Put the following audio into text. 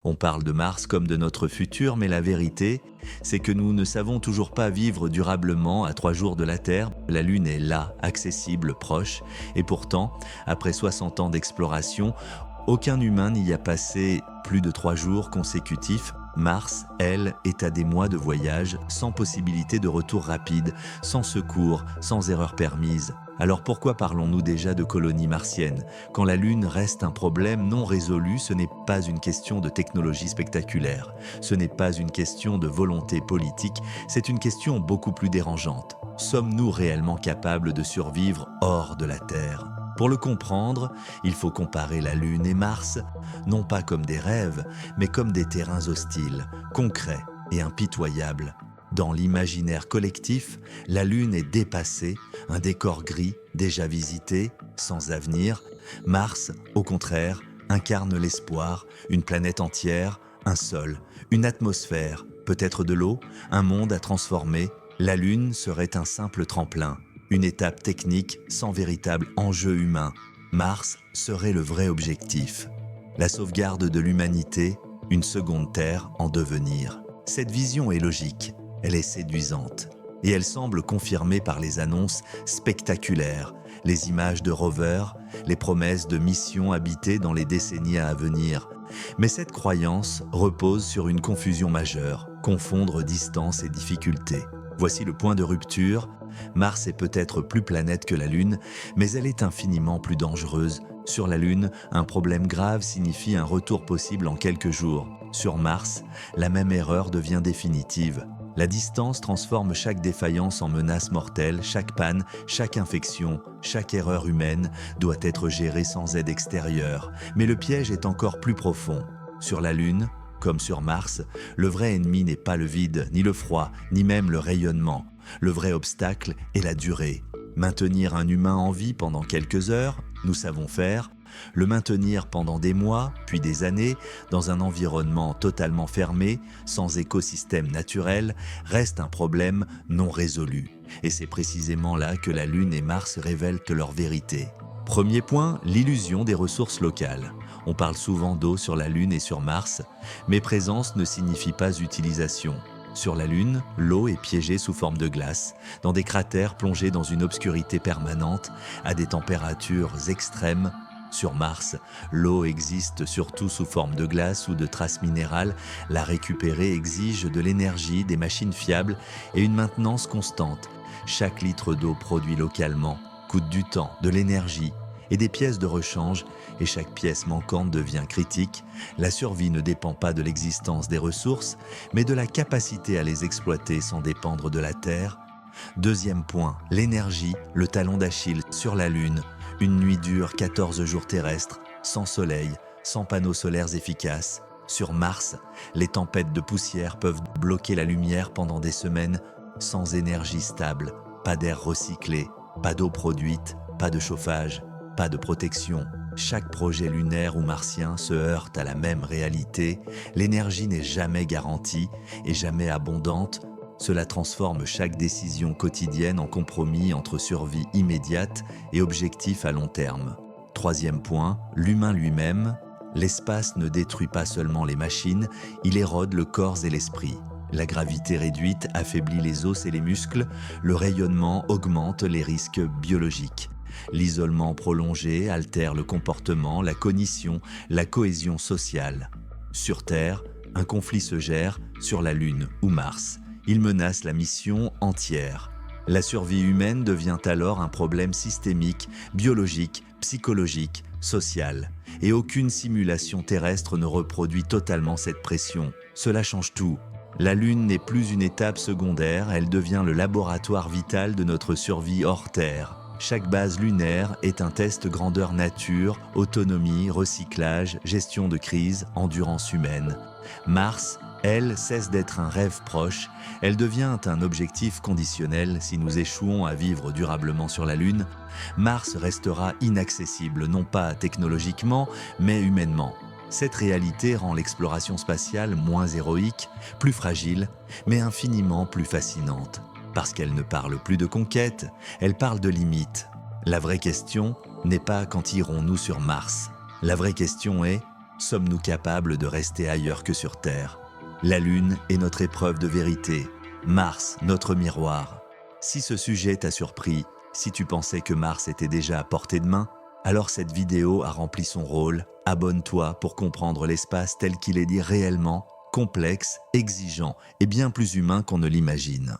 On parle de Mars comme de notre futur, mais la vérité, c'est que nous ne savons toujours pas vivre durablement à 3 jours de la Terre. La Lune est là, accessible, proche, et pourtant, après 60 ans d'exploration, aucun humain n'y a passé plus de 3 jours consécutifs. Mars, elle, est à des mois de voyage, sans possibilité de retour rapide, sans secours, sans erreur permise. Alors pourquoi parlons-nous déjà de colonies martiennes? Quand la Lune reste un problème non résolu, ce n'est pas une question de technologie spectaculaire. Ce n'est pas une question de volonté politique, c'est une question beaucoup plus dérangeante. Sommes-nous réellement capables de survivre hors de la Terre? Pour le comprendre, il faut comparer la Lune et Mars, non pas comme des rêves, mais comme des terrains hostiles, concrets et impitoyables. Dans l'imaginaire collectif, la Lune est dépassée, un décor gris, déjà visité, sans avenir. Mars, au contraire, incarne l'espoir, une planète entière, un sol, une atmosphère, peut-être de l'eau, un monde à transformer. La Lune serait un simple tremplin, une étape technique sans véritable enjeu humain. Mars serait le vrai objectif. La sauvegarde de l'humanité, une seconde Terre en devenir. Cette vision est logique. Elle est séduisante et elle semble confirmée par les annonces spectaculaires, les images de rovers, les promesses de missions habitées dans les décennies à venir. Mais cette croyance repose sur une confusion majeure, confondre distance et difficulté. Voici le point de rupture. Mars est peut-être plus planète que la Lune, mais elle est infiniment plus dangereuse. Sur la Lune, un problème grave signifie un retour possible en quelques jours. Sur Mars, la même erreur devient définitive. La distance transforme chaque défaillance en menace mortelle, chaque panne, chaque infection, chaque erreur humaine doit être gérée sans aide extérieure. Mais le piège est encore plus profond. Sur la Lune, comme sur Mars, le vrai ennemi n'est pas le vide, ni le froid, ni même le rayonnement. Le vrai obstacle est la durée. Maintenir un humain en vie pendant quelques heures, nous savons faire. Le maintenir pendant des mois, puis des années, dans un environnement totalement fermé, sans écosystème naturel, reste un problème non résolu. Et c'est précisément là que la Lune et Mars révèlent leur vérité. Premier point, l'illusion des ressources locales. On parle souvent d'eau sur la Lune et sur Mars, mais présence ne signifie pas utilisation. Sur la Lune, l'eau est piégée sous forme de glace, dans des cratères plongés dans une obscurité permanente, à des températures extrêmes. Sur Mars, l'eau existe surtout sous forme de glace ou de traces minérales. La récupérer exige de l'énergie, des machines fiables et une maintenance constante. Chaque litre d'eau produit localement coûte du temps, de l'énergie et des pièces de rechange, et chaque pièce manquante devient critique. La survie ne dépend pas de l'existence des ressources, mais de la capacité à les exploiter sans dépendre de la Terre. Deuxième point, l'énergie, le talon d'Achille sur la Lune. Une nuit dure 14 jours terrestres, sans soleil, sans panneaux solaires efficaces. Sur Mars, les tempêtes de poussière peuvent bloquer la lumière pendant des semaines, sans énergie stable, pas d'air recyclé, pas d'eau produite, pas de chauffage, pas de protection. Chaque projet lunaire ou martien se heurte à la même réalité. L'énergie n'est jamais garantie et jamais abondante. Cela transforme chaque décision quotidienne en compromis entre survie immédiate et objectif à long terme. Troisième point, l'humain lui-même. L'espace ne détruit pas seulement les machines, il érode le corps et l'esprit. La gravité réduite affaiblit les os et les muscles, le rayonnement augmente les risques biologiques. L'isolement prolongé altère le comportement, la cognition, la cohésion sociale. Sur Terre, un conflit se gère, sur la Lune ou Mars. Il menace la mission entière. La survie humaine devient alors un problème systémique, biologique, psychologique, social. Et aucune simulation terrestre ne reproduit totalement cette pression. Cela change tout. La Lune n'est plus une étape secondaire, elle devient le laboratoire vital de notre survie hors Terre. Chaque base lunaire est un test grandeur nature, autonomie, recyclage, gestion de crise, endurance humaine. Mars, elle, cesse d'être un rêve proche, elle devient un objectif conditionnel si nous échouons à vivre durablement sur la Lune. Mars restera inaccessible, non pas technologiquement, mais humainement. Cette réalité rend l'exploration spatiale moins héroïque, plus fragile, mais infiniment plus fascinante. Parce qu'elle ne parle plus de conquête, elle parle de limites. La vraie question n'est pas quand irons-nous sur Mars. La vraie question est Sommes-nous capables de rester ailleurs que sur Terre? La Lune est notre épreuve de vérité, Mars notre miroir. Si ce sujet t'a surpris, si tu pensais que Mars était déjà à portée de main, alors cette vidéo a rempli son rôle. Abonne-toi pour comprendre l'espace tel qu'il est dit réellement, complexe, exigeant et bien plus humain qu'on ne l'imagine.